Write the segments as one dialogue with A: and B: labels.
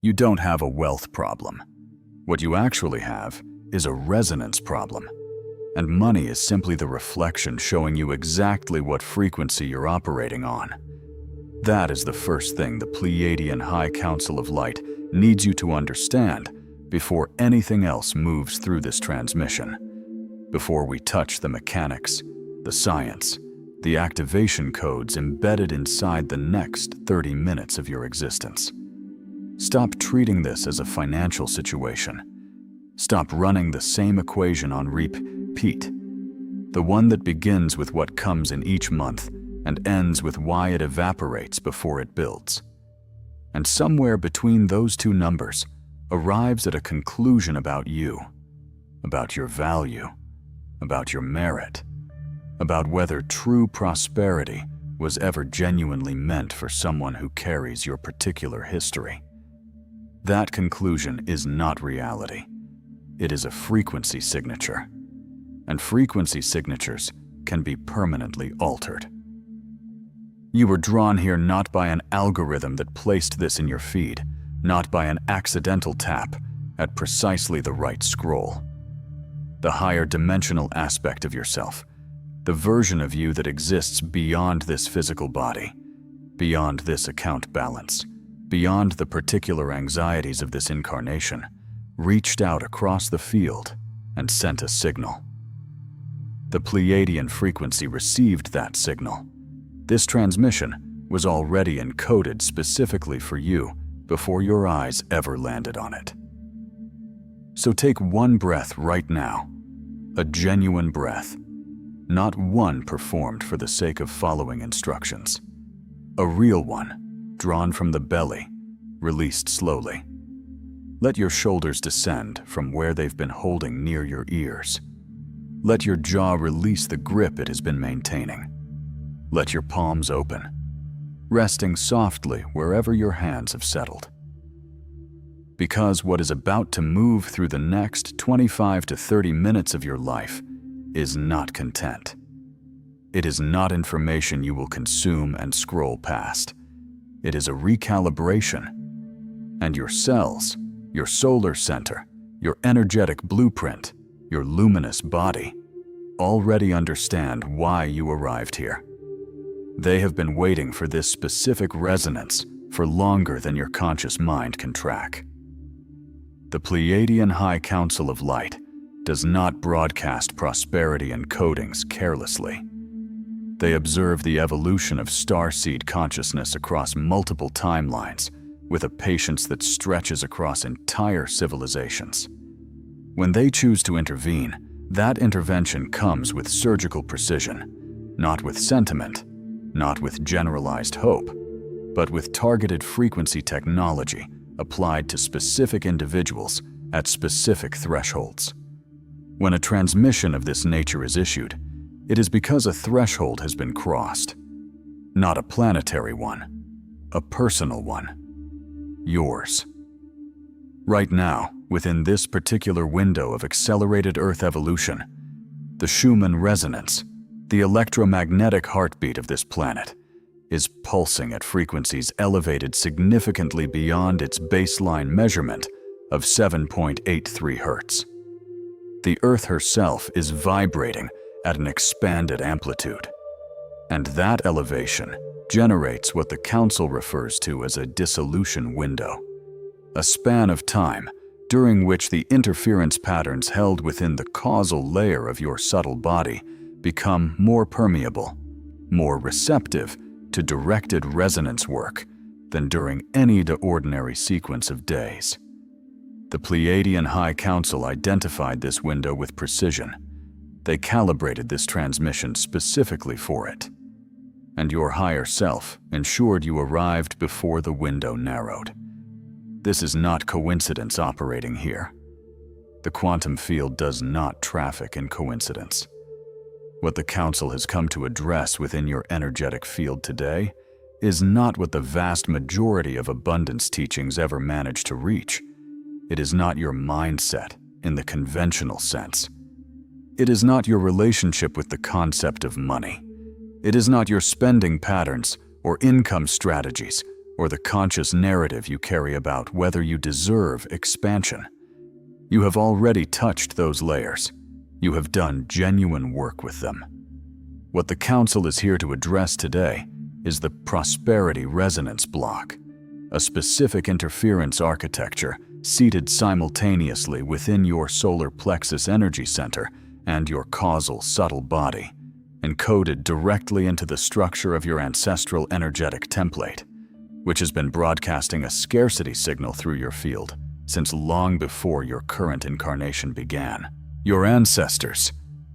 A: You don't have a wealth problem. What you actually have is a resonance problem. And money is simply the reflection showing you exactly what frequency you're operating on. That is the first thing the Pleiadian High Council of Light needs you to understand before anything else moves through this transmission. Before we touch the mechanics, the science, the activation codes embedded inside the next 30 minutes of your existence. Stop treating this as a financial situation. Stop running the same equation on repeat, the one that begins with what comes in each month and ends with why it evaporates before it builds. And somewhere between those two numbers arrives at a conclusion about you, about your value, about your merit, about whether true prosperity was ever genuinely meant for someone who carries your particular history. That conclusion is not reality. It is a frequency signature, and frequency signatures can be permanently altered. You were drawn here not by an algorithm that placed this in your feed, not by an accidental tap at precisely the right scroll. The higher dimensional aspect of yourself, the version of you that exists beyond this physical body, beyond this account balance, beyond the particular anxieties of this incarnation, reached out across the field and sent a signal. The Pleiadian frequency received that signal. This transmission was already encoded specifically for you before your eyes ever landed on it. So take one breath right now, a genuine breath, not one performed for the sake of following instructions. A real one, drawn from the belly, released slowly. Let your shoulders descend from where they've been holding near your ears. Let your jaw release the grip it has been maintaining. Let your palms open, resting softly wherever your hands have settled. Because what is about to move through the next 25 to 30 minutes of your life is not content. It is not information you will consume and scroll past. It is a recalibration. And your cells, your solar center, your energetic blueprint, your luminous body, already understand why you arrived here. They have been waiting for this specific resonance for longer than your conscious mind can track. The Pleiadian High Council of Light does not broadcast prosperity encodings carelessly. They observe the evolution of starseed consciousness across multiple timelines with a patience that stretches across entire civilizations. When they choose to intervene, that intervention comes with surgical precision, not with sentiment, not with generalized hope, but with targeted frequency technology applied to specific individuals at specific thresholds. When a transmission of this nature is issued, it is because a threshold has been crossed. Not a planetary one, a personal one. Yours. Right now, within this particular window of accelerated Earth evolution, the Schumann resonance, the electromagnetic heartbeat of this planet, is pulsing at frequencies elevated significantly beyond its baseline measurement of 7.83 Hz. The Earth herself is vibrating at an expanded amplitude, and that elevation generates what the Council refers to as a dissolution window, a span of time during which the interference patterns held within the causal layer of your subtle body become more permeable, more receptive to directed resonance work than during any ordinary sequence of days. The Pleiadian High Council identified this window with precision. They calibrated this transmission specifically for it. And your higher self ensured you arrived before the window narrowed. This is not coincidence operating here. The quantum field does not traffic in coincidence. What the Council has come to address within your energetic field today is not what the vast majority of abundance teachings ever managed to reach. It is not your mindset in the conventional sense. It is not your relationship with the concept of money. It is not your spending patterns or income strategies or the conscious narrative you carry about whether you deserve expansion. You have already touched those layers. You have done genuine work with them. What the Council is here to address today is the prosperity resonance block, a specific interference architecture seated simultaneously within your solar plexus energy center and your causal subtle body, encoded directly into the structure of your ancestral energetic template, which has been broadcasting a scarcity signal through your field since long before your current incarnation began. Your ancestors,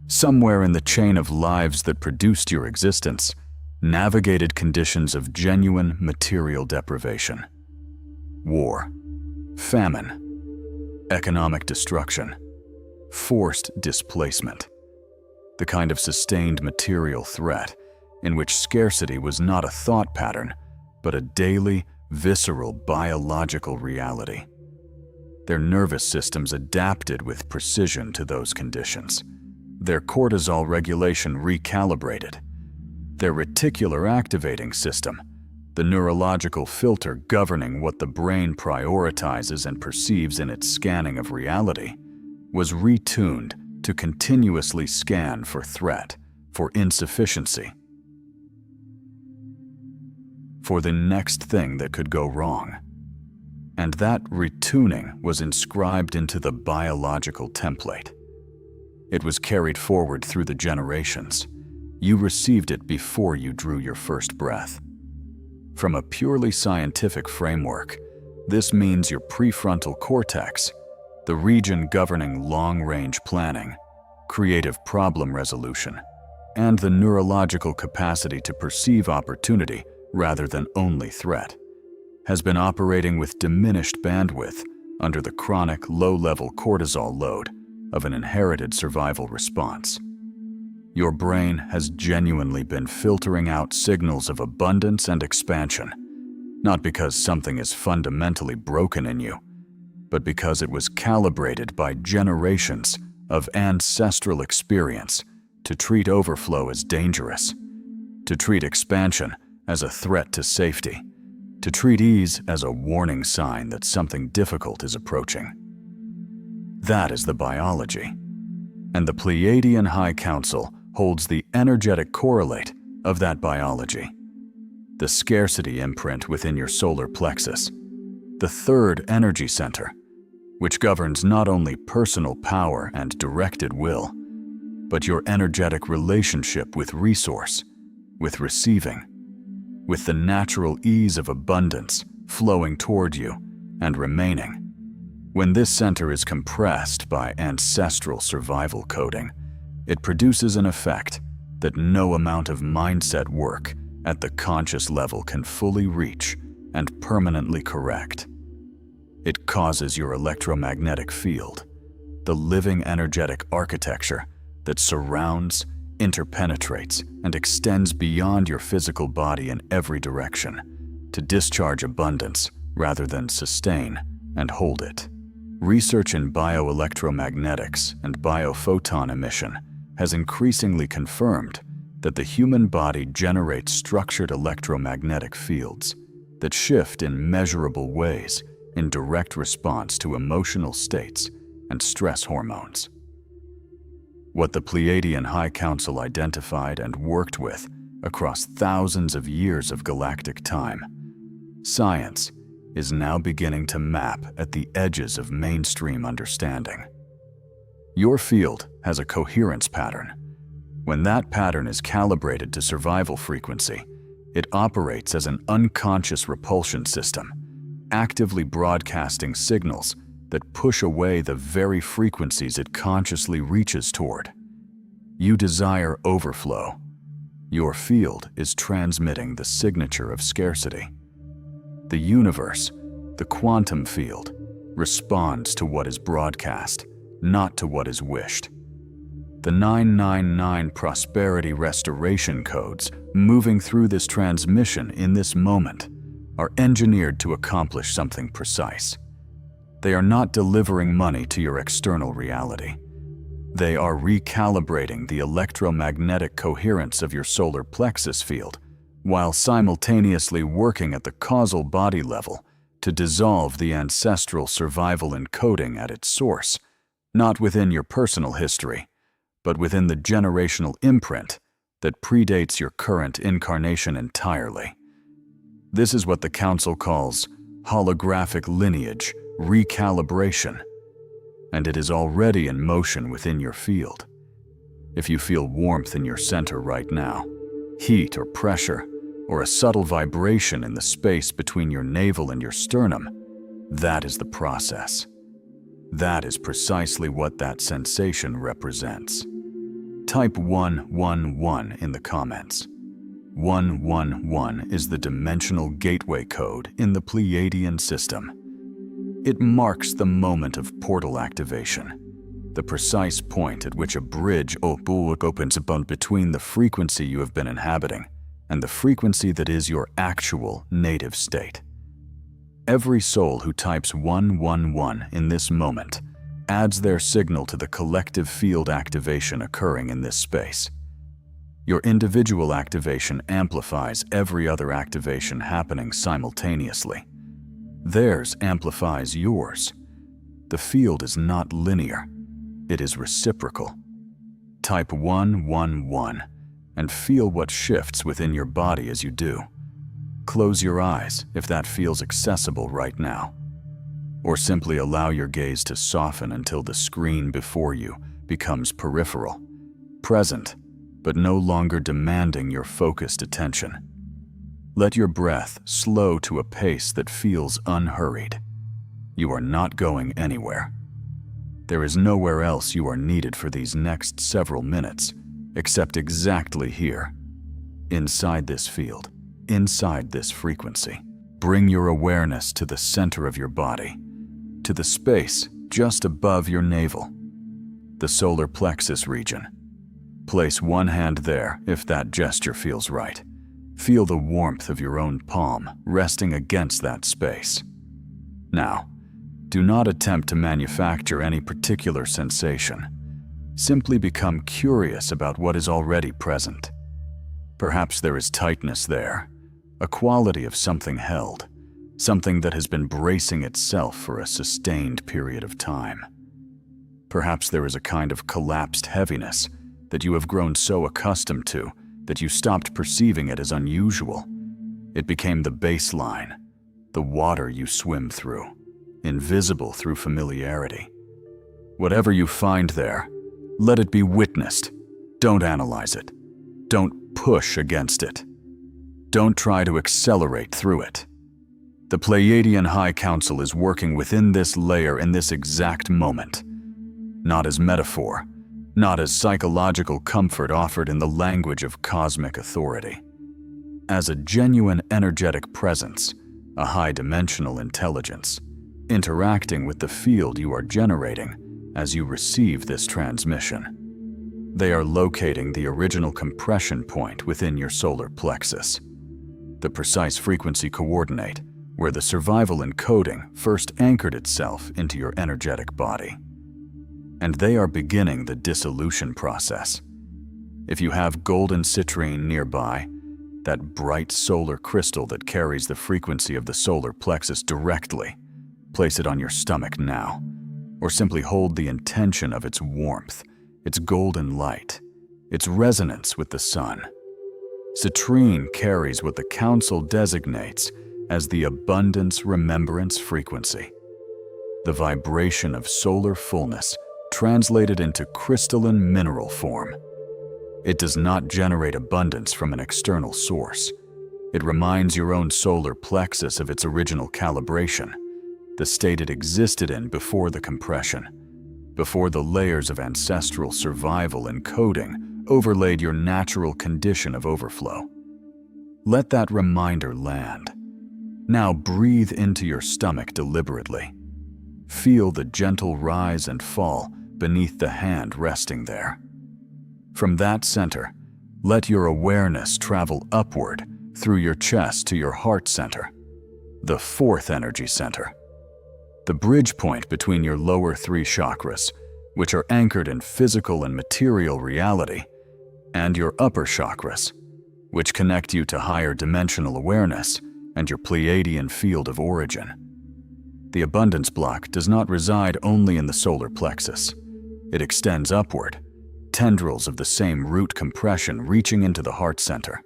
A: somewhere in the chain of lives that produced your existence, navigated conditions of genuine material deprivation. War, famine, economic destruction, forced displacement. The kind of sustained material threat in which scarcity was not a thought pattern, but a daily, visceral biological reality. Their nervous systems adapted with precision to those conditions. Their cortisol regulation recalibrated. Their reticular activating system, the neurological filter governing what the brain prioritizes and perceives in its scanning of reality, was retuned to continuously scan for threat, for insufficiency, for the next thing that could go wrong. And that retuning was inscribed into the biological template. It was carried forward through the generations. You received it before you drew your first breath. From a purely scientific framework, this means your prefrontal cortex, the region governing long-range planning, creative problem resolution, and the neurological capacity to perceive opportunity rather than only threat, has been operating with diminished bandwidth under the chronic low-level cortisol load of an inherited survival response. Your brain has genuinely been filtering out signals of abundance and expansion, not because something is fundamentally broken in you, but because it was calibrated by generations of ancestral experience to treat overflow as dangerous, to treat expansion as a threat to safety, to treat ease as a warning sign that something difficult is approaching. That is the biology. And the Pleiadian High Council holds the energetic correlate of that biology, the scarcity imprint within your solar plexus, the third energy center, which governs not only personal power and directed will, but your energetic relationship with resource, with receiving, with the natural ease of abundance flowing toward you and remaining. When this center is compressed by ancestral survival coding, it produces an effect that no amount of mindset work at the conscious level can fully reach and permanently correct. It causes your electromagnetic field, the living energetic architecture that surrounds, interpenetrates, and extends beyond your physical body in every direction, to discharge abundance rather than sustain and hold it. Research in bioelectromagnetics and biophoton emission has increasingly confirmed that the human body generates structured electromagnetic fields that shift in measurable ways in direct response to emotional states and stress hormones. What the Pleiadian High Council identified and worked with across thousands of years of galactic time, science is now beginning to map at the edges of mainstream understanding. Your field has a coherence pattern. When that pattern is calibrated to survival frequency, it operates as an unconscious repulsion system, actively broadcasting signals that push away the very frequencies it consciously reaches toward. You desire overflow. Your field is transmitting the signature of scarcity. The universe, the quantum field, responds to what is broadcast, not to what is wished. The 999 prosperity restoration codes moving through this transmission in this moment are engineered to accomplish something precise. They are not delivering money to your external reality. They are recalibrating the electromagnetic coherence of your solar plexus field while simultaneously working at the causal body level to dissolve the ancestral survival encoding at its source, not within your personal history, but within the generational imprint that predates your current incarnation entirely. This is what the Council calls holographic lineage recalibration, and it is already in motion within your field. If you feel warmth in your center right now, heat or pressure, or a subtle vibration in the space between your navel and your sternum, that is the process. That is precisely what that sensation represents. Type 111 in the comments. 111 is the dimensional gateway code in the Pleiadian system. It marks the moment of portal activation, the precise point at which a bridge opens up between the frequency you have been inhabiting and the frequency that is your actual native state. Every soul who types 111 in this moment adds their signal to the collective field activation occurring in this space. Your individual activation amplifies every other activation happening simultaneously. Theirs amplifies yours. The field is not linear. It is reciprocal. Type 111 and feel what shifts within your body as you do. Close your eyes if that feels accessible right now, or simply allow your gaze to soften until the screen before you becomes peripheral, present, but no longer demanding your focused attention. Let your breath slow to a pace that feels unhurried. You are not going anywhere. There is nowhere else you are needed for these next several minutes, except exactly here, inside this field, inside this frequency. Bring your awareness to the center of your body, to the space just above your navel, the solar plexus region. Place one hand there if that gesture feels right. Feel the warmth of your own palm resting against that space. Now, do not attempt to manufacture any particular sensation. Simply become curious about what is already present. Perhaps there is tightness there, a quality of something held, something that has been bracing itself for a sustained period of time. Perhaps there is a kind of collapsed heaviness that you have grown so accustomed to that you stopped perceiving it as unusual. It became the baseline, the water you swim through, invisible through familiarity. Whatever you find there, let it be witnessed. Don't analyze it. Don't push against it. Don't try to accelerate through it. The Pleiadian High Council is working within this layer in this exact moment, not as metaphor, not as psychological comfort offered in the language of cosmic authority. As a genuine energetic presence, a high-dimensional intelligence, interacting with the field you are generating as you receive this transmission. They are locating the original compression point within your solar plexus, the precise frequency coordinate where the survival encoding first anchored itself into your energetic body. And they are beginning the dissolution process. If you have golden citrine nearby, that bright solar crystal that carries the frequency of the solar plexus directly, place it on your stomach now, or simply hold the intention of its warmth, its golden light, its resonance with the sun. Citrine carries what the Council designates as the abundance remembrance frequency, the vibration of solar fullness translated into crystalline mineral form. It does not generate abundance from an external source. It reminds your own solar plexus of its original calibration, the state it existed in before the compression, before the layers of ancestral survival encoding overlaid your natural condition of overflow. Let that reminder land. Now breathe into your stomach deliberately. Feel the gentle rise and fall beneath the hand resting there. From that center, let your awareness travel upward through your chest to your heart center, the fourth energy center, the bridge point between your lower three chakras, which are anchored in physical and material reality, and your upper chakras, which connect you to higher dimensional awareness and your Pleiadian field of origin. The abundance block does not reside only in the solar plexus. It extends upward, tendrils of the same root compression reaching into the heart center.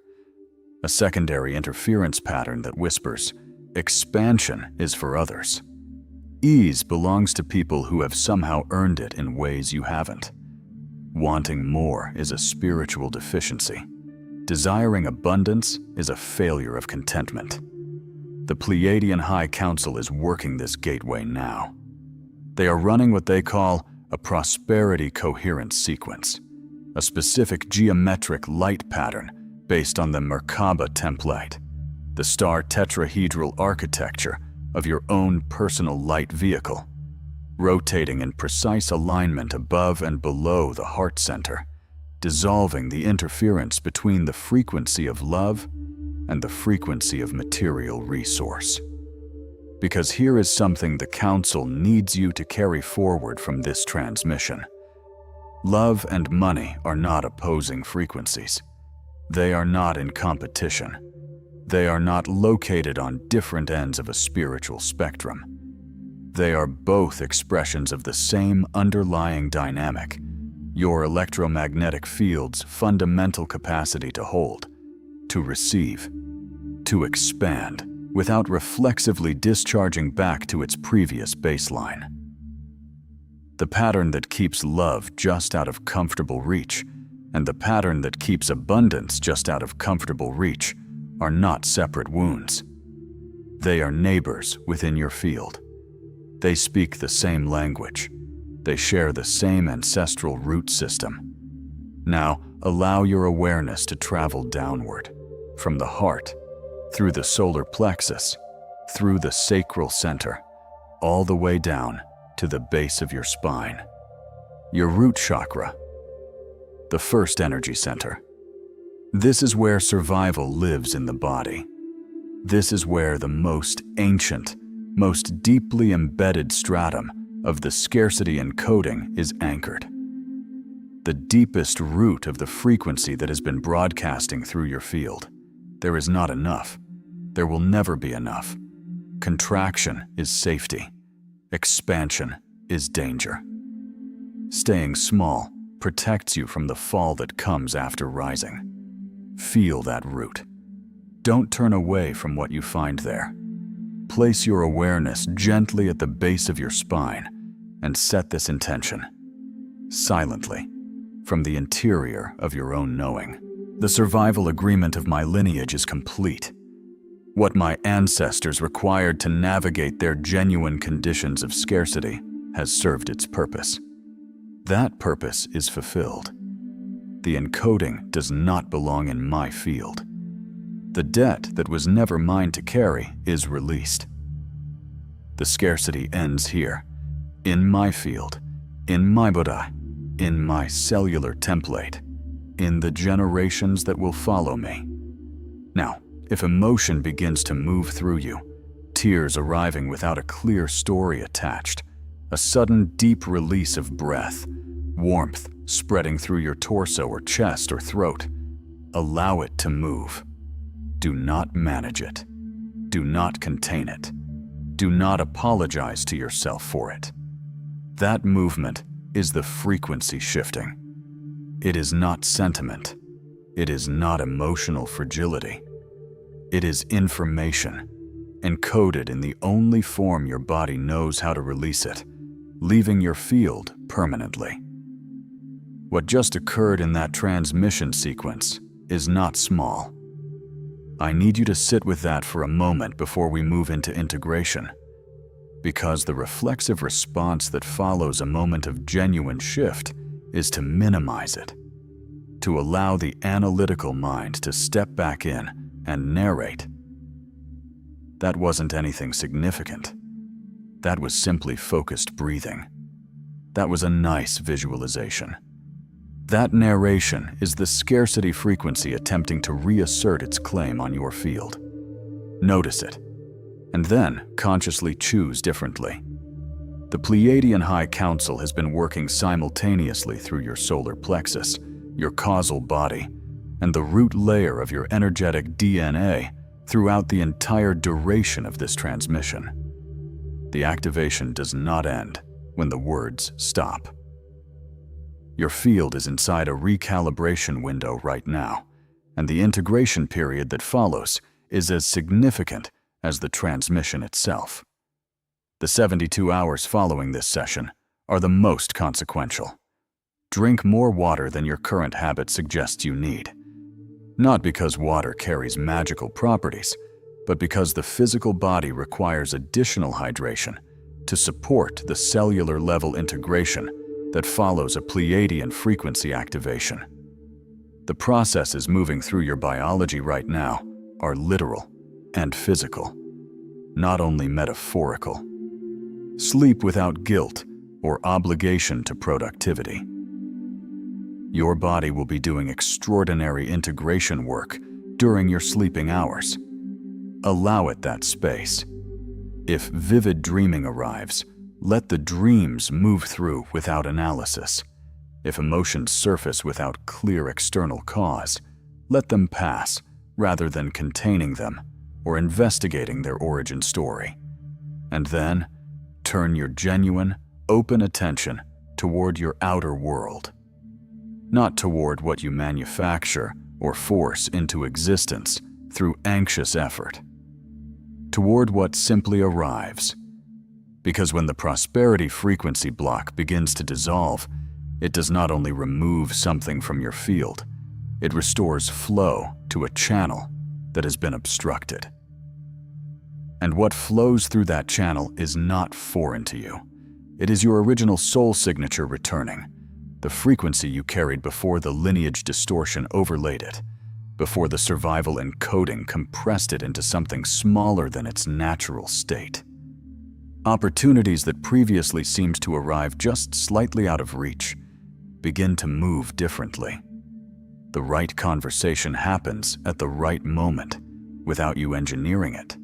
A: A secondary interference pattern that whispers, expansion is for others. Ease belongs to people who have somehow earned it in ways you haven't. Wanting more is a spiritual deficiency. Desiring abundance is a failure of contentment. The Pleiadian High Council is working this gateway now. They are running what they call a prosperity coherence sequence, a specific geometric light pattern based on the Merkaba template, the star tetrahedral architecture of your own personal light vehicle, rotating in precise alignment above and below the heart center, dissolving the interference between the frequency of love and the frequency of material resource. Because here is something the Council needs you to carry forward from this transmission. Love and money are not opposing frequencies. They are not in competition. They are not located on different ends of a spiritual spectrum. They are both expressions of the same underlying dynamic, your electromagnetic field's fundamental capacity to hold, to receive, to expand, without reflexively discharging back to its previous baseline. The pattern that keeps love just out of comfortable reach and the pattern that keeps abundance just out of comfortable reach are not separate wounds. They are neighbors within your field. They speak the same language. They share the same ancestral root system. Now, allow your awareness to travel downward, from the heart, through the solar plexus, through the sacral center, all the way down to the base of your spine. Your root chakra, the first energy center. This is where survival lives in the body. This is where the most ancient, most deeply embedded stratum of the scarcity encoding is anchored. The deepest root of the frequency that has been broadcasting through your field. There is not enough. There will never be enough. Contraction is safety. Expansion is danger. Staying small protects you from the fall that comes after rising. Feel that root. Don't turn away from what you find there. Place your awareness gently at the base of your spine and set this intention, silently, from the interior of your own knowing. The survival agreement of my lineage is complete. What my ancestors required to navigate their genuine conditions of scarcity has served its purpose. That purpose is fulfilled. The encoding does not belong in my field. The debt that was never mine to carry is released. The scarcity ends here, in my field, in my Buddha, in my cellular template, in the generations that will follow me. Now, if emotion begins to move through you, tears arriving without a clear story attached, a sudden deep release of breath, warmth spreading through your torso or chest or throat, allow it to move. Do not manage it. Do not contain it. Do not apologize to yourself for it. That movement is the frequency shifting. It is not sentiment. It is not emotional fragility. It is information, encoded in the only form your body knows how to release it, leaving your field permanently. What just occurred in that transmission sequence is not small. I need you to sit with that for a moment before we move into integration, because the reflexive response that follows a moment of genuine shift is to minimize it, to allow the analytical mind to step back in and narrate. That wasn't anything significant. That was simply focused breathing. That was a nice visualization. That narration is the scarcity frequency attempting to reassert its claim on your field. Notice it, and then consciously choose differently. The Pleiadian High Council has been working simultaneously through your solar plexus, your causal body, and the root layer of your energetic DNA throughout the entire duration of this transmission. The activation does not end when the words stop. Your field is inside a recalibration window right now, and the integration period that follows is as significant as the transmission itself. The 72 hours following this session are the most consequential. Drink more water than your current habit suggests you need. Not because water carries magical properties, but because the physical body requires additional hydration to support the cellular level integration that follows a Pleiadian frequency activation. The processes moving through your biology right now are literal and physical, not only metaphorical. Sleep without guilt or obligation to productivity. Your body will be doing extraordinary integration work during your sleeping hours. Allow it that space. If vivid dreaming arrives, let the dreams move through without analysis. If emotions surface without clear external cause, let them pass rather than containing them or investigating their origin story. And then, turn your genuine, open attention toward your outer world. Not toward what you manufacture or force into existence through anxious effort. Toward what simply arrives. Because when the prosperity frequency block begins to dissolve, it does not only remove something from your field, it restores flow to a channel that has been obstructed. And what flows through that channel is not foreign to you. It is your original soul signature returning, the frequency you carried before the lineage distortion overlaid it, before the survival encoding compressed it into something smaller than its natural state. Opportunities that previously seemed to arrive just slightly out of reach begin to move differently. The right conversation happens at the right moment without you engineering it.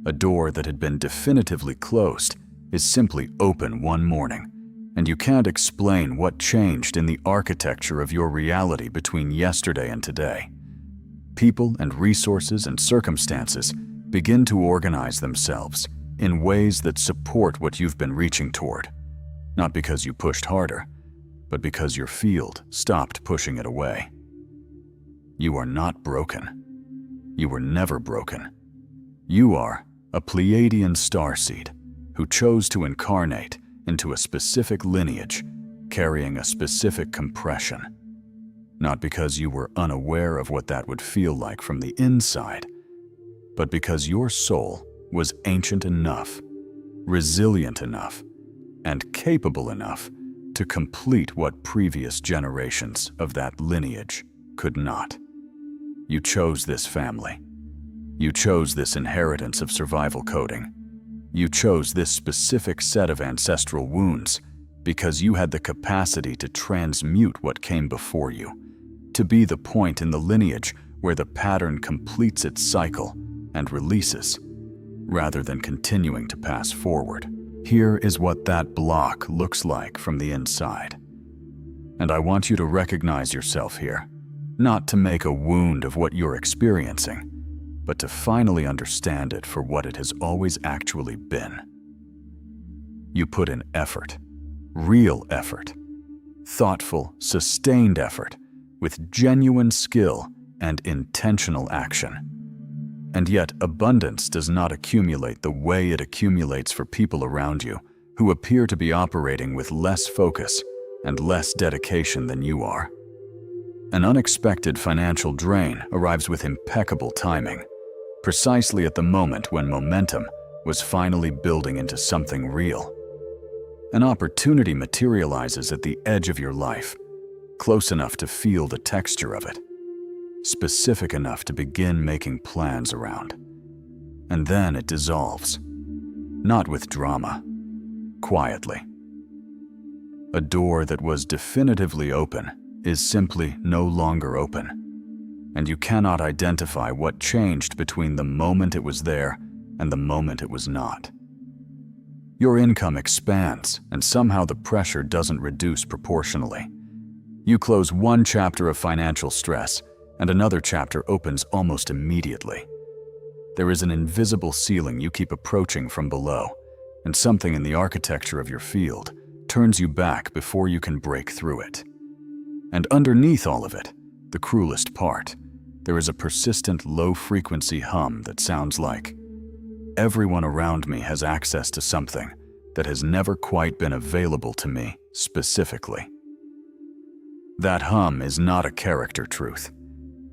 A: A door that had been definitively closed is simply open one morning, and you can't explain what changed in the architecture of your reality between yesterday and today. People and resources and circumstances begin to organize themselves in ways that support what you've been reaching toward, not because you pushed harder, but because your field stopped pushing it away. You are not broken. You were never broken. You are a Pleiadian starseed who chose to incarnate into a specific lineage carrying a specific compression. Not because you were unaware of what that would feel like from the inside, but because your soul was ancient enough, resilient enough, and capable enough to complete what previous generations of that lineage could not. You chose this family. You chose this inheritance of survival coding. You chose this specific set of ancestral wounds because you had the capacity to transmute what came before you, to be the point in the lineage where the pattern completes its cycle and releases, rather than continuing to pass forward. Here is what that block looks like from the inside. And I want you to recognize yourself here, not to make a wound of what you're experiencing, but to finally understand it for what it has always actually been. You put in effort, real effort, thoughtful, sustained effort, with genuine skill and intentional action. And yet, abundance does not accumulate the way it accumulates for people around you who appear to be operating with less focus and less dedication than you are. An unexpected financial drain arrives with impeccable timing, precisely at the moment when momentum was finally building into something real. An opportunity materializes at the edge of your life, close enough to feel the texture of it, specific enough to begin making plans around. And then it dissolves, not with drama, quietly. A door that was definitively open is simply no longer open, and you cannot identify what changed between the moment it was there and the moment it was not. Your income expands, and somehow the pressure doesn't reduce proportionally. You close one chapter of financial stress, and another chapter opens almost immediately. There is an invisible ceiling you keep approaching from below, and something in the architecture of your field turns you back before you can break through it. And underneath all of it, the cruelest part, there is a persistent low-frequency hum that sounds like, "Everyone around me has access to something that has never quite been available to me specifically." That hum is not a character truth.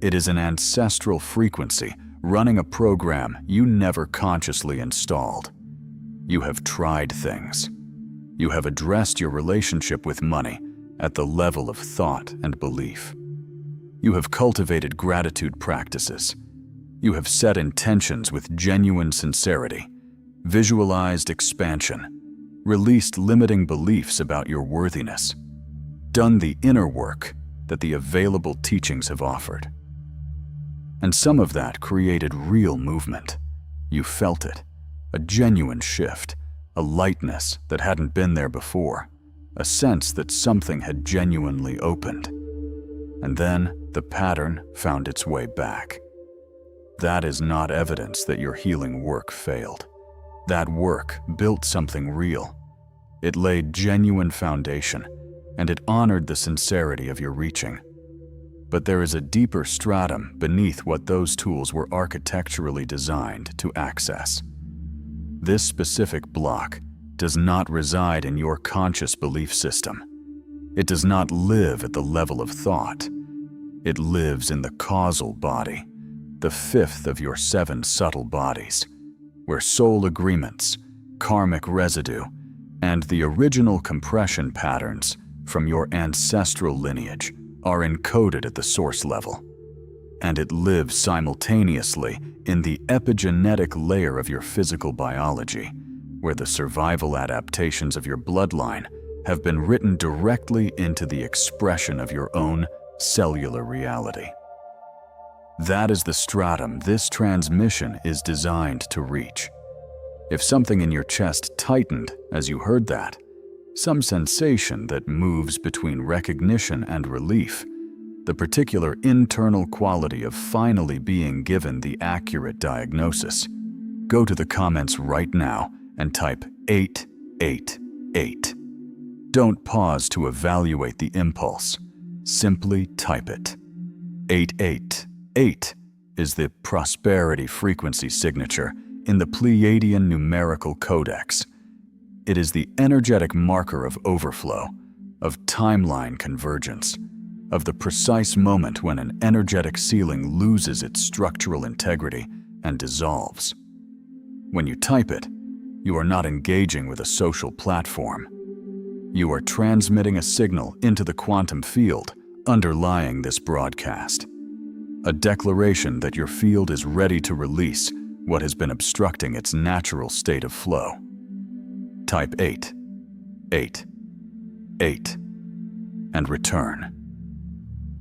A: It is an ancestral frequency running a program you never consciously installed. You have tried things. You have addressed your relationship with money at the level of thought and belief. You have cultivated gratitude practices. You have set intentions with genuine sincerity, visualized expansion, released limiting beliefs about your worthiness, done the inner work that the available teachings have offered. And some of that created real movement. You felt it, a genuine shift, a lightness that hadn't been there before, a sense that something had genuinely opened. And then the pattern found its way back. That is not evidence that your healing work failed. That work built something real. It laid genuine foundation, and it honored the sincerity of your reaching. But there is a deeper stratum beneath what those tools were architecturally designed to access. This specific block does not reside in your conscious belief system. It does not live at the level of thought. It lives in the causal body, the fifth of your 7 subtle bodies, where soul agreements, karmic residue, and the original compression patterns from your ancestral lineage are encoded at the source level. And it lives simultaneously in the epigenetic layer of your physical biology, where the survival adaptations of your bloodline have been written directly into the expression of your own cellular reality. That is the stratum this transmission is designed to reach. If something in your chest tightened as you heard that, some sensation that moves between recognition and relief, the particular internal quality of finally being given the accurate diagnosis, go to the comments right now and type 888. Don't pause to evaluate the impulse. Simply type it. 888 is the prosperity frequency signature in the Pleiadian numerical codex. It is the energetic marker of overflow, of timeline convergence, of the precise moment when an energetic ceiling loses its structural integrity and dissolves. When you type it, you are not engaging with a social platform. You are transmitting a signal into the quantum field underlying this broadcast. A declaration that your field is ready to release what has been obstructing its natural state of flow. Type 888 and return.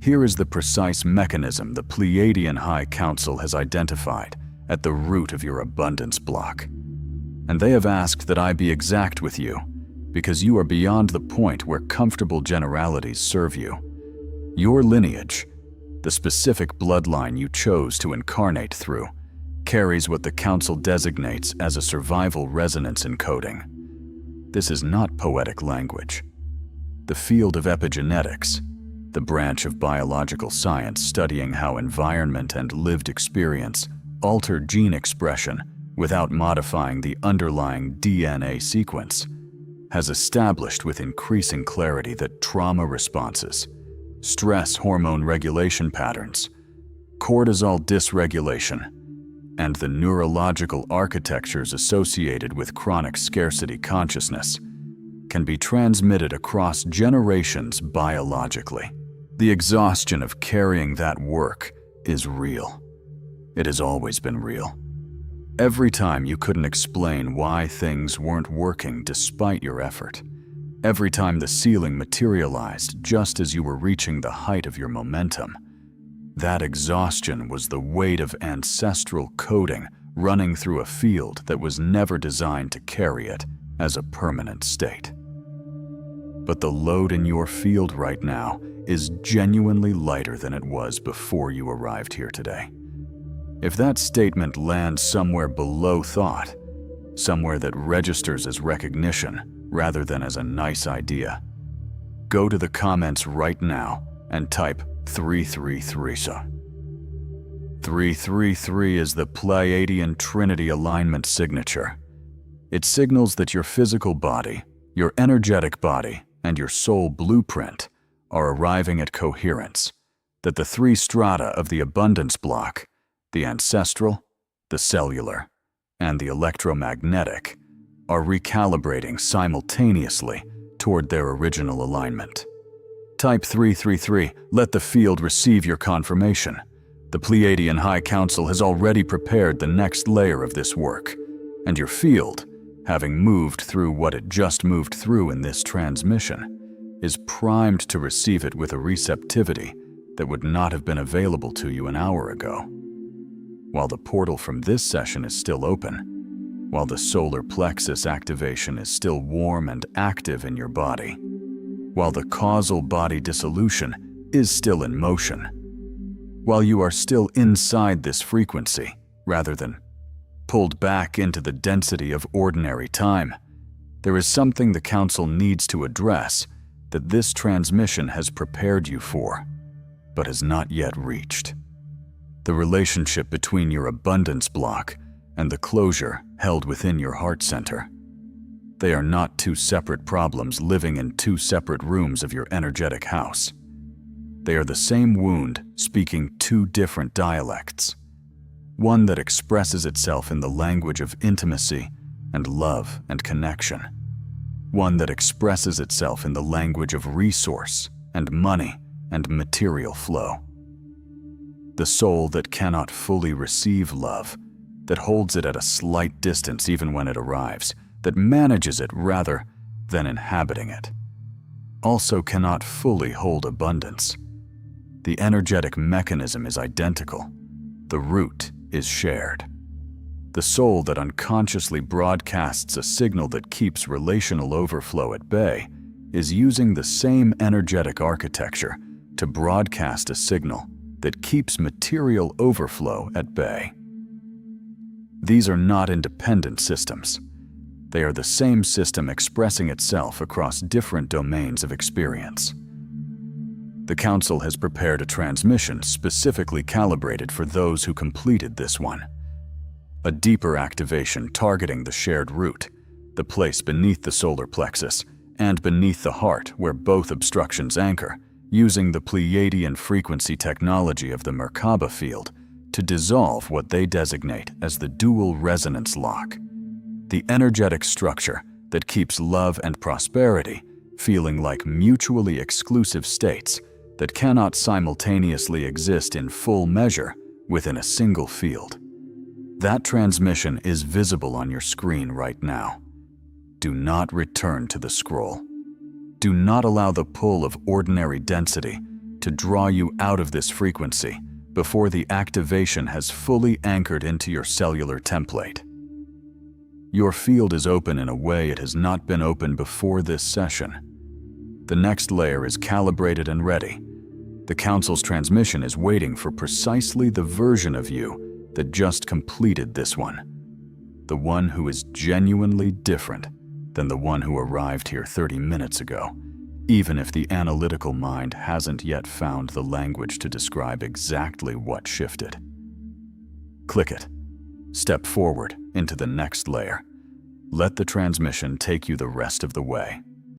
A: Here is the precise mechanism the Pleiadian High Council has identified at the root of your abundance block. And they have asked that I be exact with you, because you are beyond the point where comfortable generalities serve you. Your lineage, the specific bloodline you chose to incarnate through, carries what the Council designates as a survival resonance encoding. This is not poetic language. The field of epigenetics, the branch of biological science studying how environment and lived experience alter gene expression without modifying the underlying DNA sequence, has established with increasing clarity that trauma responses, stress hormone regulation patterns, cortisol dysregulation, and the neurological architectures associated with chronic scarcity consciousness can be transmitted across generations biologically. The exhaustion of carrying that work is real. It has always been real. Every time you couldn't explain why things weren't working despite your effort, every time the ceiling materialized just as you were reaching the height of your momentum, that exhaustion was the weight of ancestral coding running through a field that was never designed to carry it as a permanent state. But the load in your field right now is genuinely lighter than it was before you arrived here today. If that statement lands somewhere below thought, somewhere that registers as recognition rather than as a nice idea, go to the comments right now and type 333. 333 is the Pleiadian Trinity alignment signature. It signals that your physical body, your energetic body, and your soul blueprint are arriving at coherence, that the three strata of the abundance block, the ancestral, the cellular, and the electromagnetic, are recalibrating simultaneously toward their original alignment. Type 333, let the field receive your confirmation. The Pleiadian High Council has already prepared the next layer of this work, and your field, having moved through what it just moved through in this transmission, is primed to receive it with a receptivity that would not have been available to you an hour ago. While the portal from this session is still open, while the solar plexus activation is still warm and active in your body, while the causal body dissolution is still in motion, while you are still inside this frequency rather than pulled back into the density of ordinary time, there is something the Council needs to address that this transmission has prepared you for, but has not yet reached. The relationship between your abundance block and the closure held within your heart center. They are not two separate problems living in two separate rooms of your energetic house. They are the same wound speaking two different dialects. One that expresses itself in the language of intimacy and love and connection. One that expresses itself in the language of resource and money and material flow. The soul that cannot fully receive love, that holds it at a slight distance even when it arrives, that manages it rather than inhabiting it, also cannot fully hold abundance. The energetic mechanism is identical. The root is shared. The soul that unconsciously broadcasts a signal that keeps relational overflow at bay is using the same energetic architecture to broadcast a signal that keeps material overflow at bay. These are not independent systems. They are the same system expressing itself across different domains of experience. The Council has prepared a transmission specifically calibrated for those who completed this one. A deeper activation targeting the shared root, the place beneath the solar plexus and beneath the heart where both obstructions anchor, using the Pleiadian frequency technology of the Merkaba field to dissolve what they designate as the dual resonance lock, the energetic structure that keeps love and prosperity feeling like mutually exclusive states that cannot simultaneously exist in full measure within a single field. That transmission is visible on your screen right now. Do not return to the scroll. Do not allow the pull of ordinary density to draw you out of this frequency before the activation has fully anchored into your cellular template. Your field is open in a way it has not been open before this session. The next layer is calibrated and ready. The Council's transmission is waiting for precisely the version of you that just completed this one. The one who is genuinely different than the one who arrived here 30 minutes ago, even if the analytical mind hasn't yet found the language to describe exactly what shifted. Click it. Step forward into the next layer. Let the transmission take you the rest of the way.